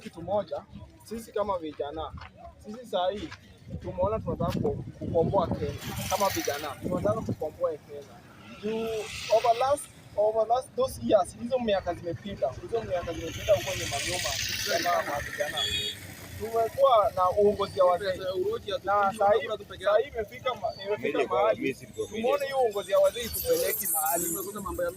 kitu moja, sisi kama vijana, sisi saa hii tumeona tunataka kukomboa Kenya kama vijana, tunataka kukomboa Kenya. Over last those years, hizo miaka zimepita huko nyuma kama vijana. Tumekuwa na uongozi wa wazee na saa hii imefika mahali tumeona hiyo uongozi wa wazee tupeleki mahali,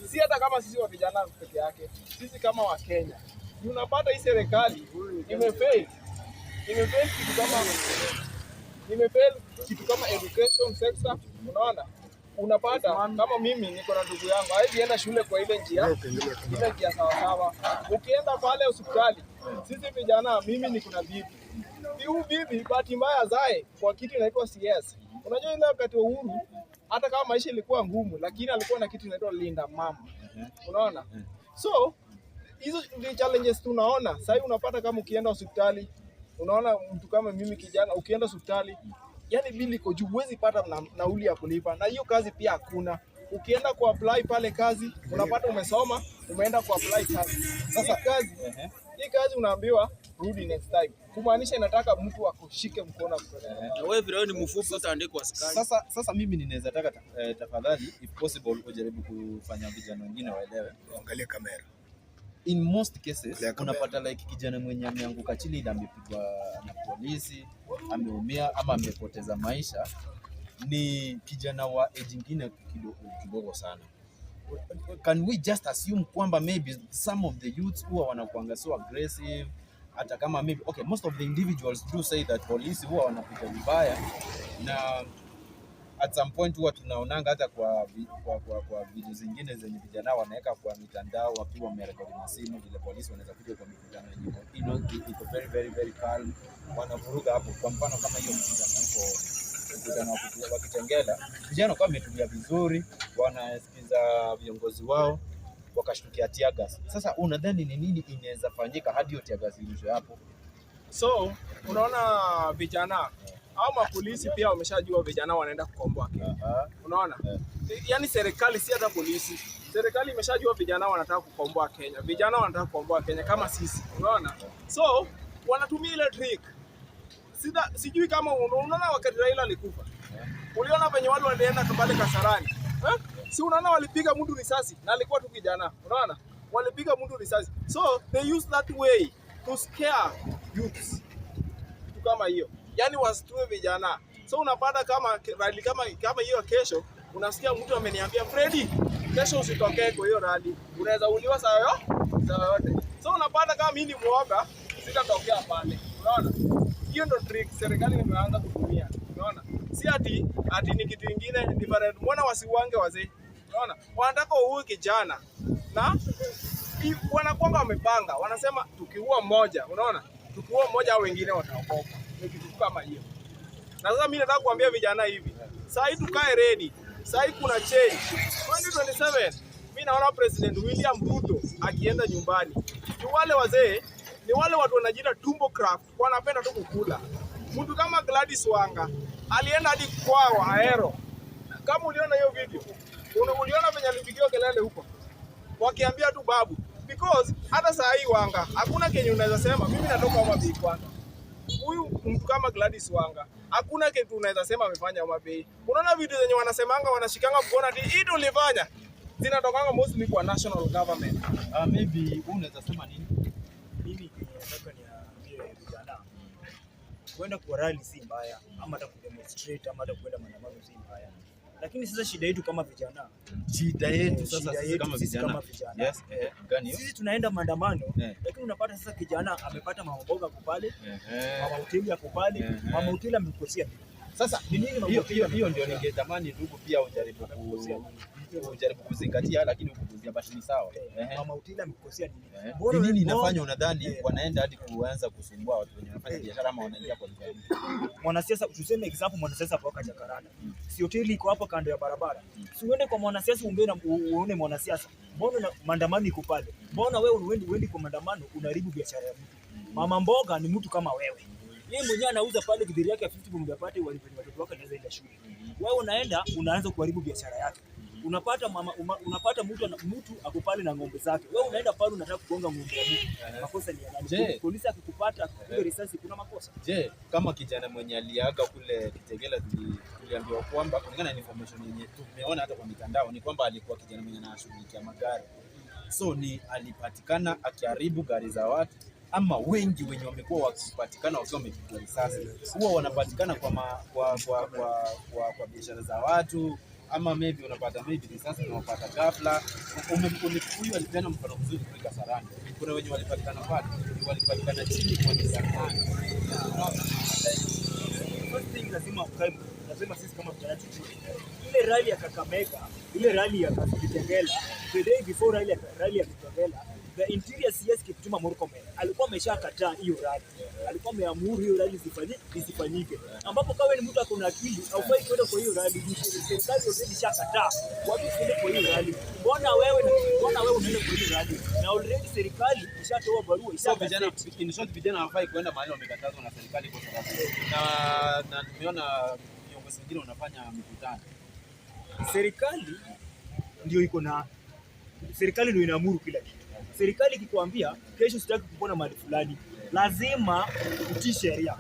si hata kama sisi wa vijana peke yake, sisi kama wa Kenya tunapata hii serikali imefail kitu kama education sector. Unaona, unapata kama mimi niko na ndugu yangu haizi enda shule kwa ile njia sawa. Ukienda pale hospitali, sisi vijana, mimi niko na bibi. Huyu bibi bahati mbaya zae kwa kitu inaitwa CS. Unajua ile wakati wa uhuru, hata kama maisha ilikuwa ngumu, lakini alikuwa na kitu inaitwa linda mama. Unaona? So hizo ni challenges tunaona. Sasa unapata kama ukienda hospitali, unaona mtu kama mimi kijana, ukienda hospitali, yani bili iko juu, huwezi pata nauli ya kulipa. Na hiyo kazi pia hakuna. Ukienda ku apply pale kazi, unapata umesoma, umeenda ku apply kazi. Sasa hii kazi unaambiwa rudi next time. Kumaanisha inataka mtu akushike mkono akupeleke. Na wewe vile ni mfupi utaandikwa askari. Sasa mimi ninaweza taka tafadhali if possible ujaribu kufanya vijana wengine waelewe. Angalia kamera. In most cases unapata like kijana mwenye ameanguka chini na amepigwa na polisi, ameumia ama amepoteza maisha, ni kijana wa age nyingine kidogo sana. Can we just assume kwamba maybe some of the youths who wanakuanga so aggressive, hata kama maybe okay, most of the individuals do say that police huwa wanapita vibaya, na at some point huwa tunaonanga hata kwa video zingine zenye vijana wanaweka kwa mitandao wakiwa wamerekodi na simu vile polisi wanaweza kuja kwa mikutano yenyewe iko very calm, wanavuruga hapo. Kwa mfano kama hiyo mkutano wa Kitengela, vijana kwa wametulia vizuri, wanasikiza viongozi wao, wakashtukia tear gas. Sasa unadhani ni nini inaweza fanyika hadi hiyo tear gas irushwe hapo? So unaona vijana au mapolisi pia wameshajua vijana wanaenda kukomboa Kenya. Unaona? Yaani serikali si hata polisi. Serikali imeshajua vijana wanataka kukomboa Kenya. Vijana wanataka kukomboa Kenya kama sisi. Unaona? So wanatumia ile trick. Sijui kama unaona wakati Raila alikufa. Uliona venye wale walienda pale Kasarani. Si unaona walipiga mtu risasi na alikuwa tu kijana. Unaona? Walipiga mtu risasi. So they use that way to scare youths. Kitu kama hiyo. Yaani wasitue vijana. So unapata kama rally kama hiyo kesho, unasikia mtu ameniambia Freddy, kesho usitokee kwa hiyo rally. Unaweza uliwa saa yote. So unapata kama mimi ni muoga, sitatokea pale. Unaona? Hiyo ndio trick serikali imeanza kutumia. Unaona? Si ati ni kitu kingine different. Mbona wasiwange wazee? Unaona? Wanataka uue kijana. Na wanakuanga wamepanga. Wanasema tukiua mmoja, unaona? Tukiua mmoja au wengine wataokoka. Ni kitu kama hiyo. Na sasa mimi nataka kuambia vijana hivi. Sasa hii tukae ready. Sasa hii kuna change. 2027 mimi naona President William Ruto akienda nyumbani. Ni wale wazee, ni wale watu wanajiita tumbo craft, wanapenda tu kukula. Mtu kama Gladys Wanga alienda hadi kwao Ahero. Kama uliona hiyo video, uliona venye alipigiwa kelele huko. Wakiambia tu babu, because hata saa hii Wanga hakuna kenye unaweza sema mimi natoka Homa Bay kwanza. Huyu mtu kama Gladys Wanga hakuna kitu unaweza sema amefanya Homa Bay. Unaona video zenye wanasemanga wanashikanga mkono ati hii tulifanya, zinatokanga mostly kwa national government. Maybe unaweza sema nini? Mimi nataka niambie vijana, kwenda kwa rally si mbaya, ama hata kudemonstrate, ama hata kwenda maandamano si mbaya. Lakini sasa shida yetu kama vijana, shida yetu sasa kama vijana. Yes, sisi tunaenda maandamano, lakini unapata sasa kijana amepata mama mboga kupale, mama hoteli yako pale, mama hoteli amekosea. Sasa ni nini hiyo ndio ningetamani ndugu pia ujaribu kuzingatia, lakini ukuguzia basi ni sawa. Mama hoteli amekosea nini? Ni nini inafanya unadhani wanaenda hadi kuanza kusumbua watu wenye wanafanya biashara ama wanaingia kwa jamii? Mwanasiasa, tuseme example mwanasiasa kutoka Jakarta. Si hoteli iko hapo kando ya barabara. Si uende kwa mwanasiasa uone mwanasiasa. Mbona maandamano iko pale? Mbona wewe uendi kwa maandamano unaharibu biashara ya mtu? Mama mboga ni mtu kama wewe. Yeye mwenyewe anauza pale kidhiri yake ya 50 bob yapate walipe watoto wake naweza enda shule. Wewe unaenda unaanza kuharibu biashara yake. unapata mtu ako pale na ng'ombe zake, wewe unaenda pale unataka kugonga ng'ombe ya mtu, makosa ni ya nani? Polisi akikupata kupiga risasi, kuna makosa. Je, kama kijana mwenye aliaga kule Kitengela, tuliambiwa kwamba kulingana na information yenye tumeona hata kwa mitandao ni kwamba alikuwa kijana mwenye anashughulikia magari, so ni alipatikana akiharibu gari za watu, ama wengi wenye wamekuwa wakipatikana wakiwa wamepigwa risasi huwa wanapatikana kwa biashara za watu, ama maybe unapata risasi unapata ghafla. Huyu alipeana mfano mzuri kwa Kasarani. Kuna wenye walipatikana pale, walipatikana chini kwa Kasarani. Lazima sisi kama vijana ile rally ya Kakamega, ile rally ya Kitengela, the day before rally ya Kitengela, the interior CS Kipchumba Murkomen alikuwa ameshakataa hiyo rally. Alikuwa ameamuru hiyo rally isifanyike. Ambapo kama ni mtu akona akili haufai kwenda kwa hiyo rally. Serikali already shakataa watu wasiende kwa hiyo rally. Mbona wewe unaenda kwa hiyo rally? Na already serikali ishatoa barua vijana, in short, vijana hawafai kwenda mahali wamekatazwa na serikali kwa sababu na nimeona viongozi wengine wanafanya mikutano. Serikali ndio inaamuru kila kitu. Serikali ikikwambia kesho sitaki kukuona mahali fulani, lazima utii sheria.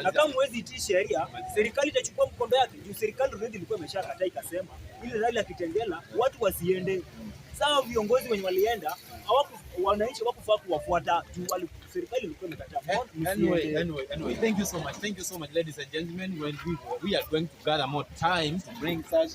Na kama huwezi itii sheria, serikali itachukua mkondo wake. Juu serikali already ilikuwa imeshakataa ikasema ile rally ya Kitengela watu wasiende. Sawa, viongozi wenye walienda wananchi hawakufaa kuwafuata juu serikali ilikuwa imekataa. Anyway, thank you so much ladies and gentlemen. When we are going to gather more time to bring such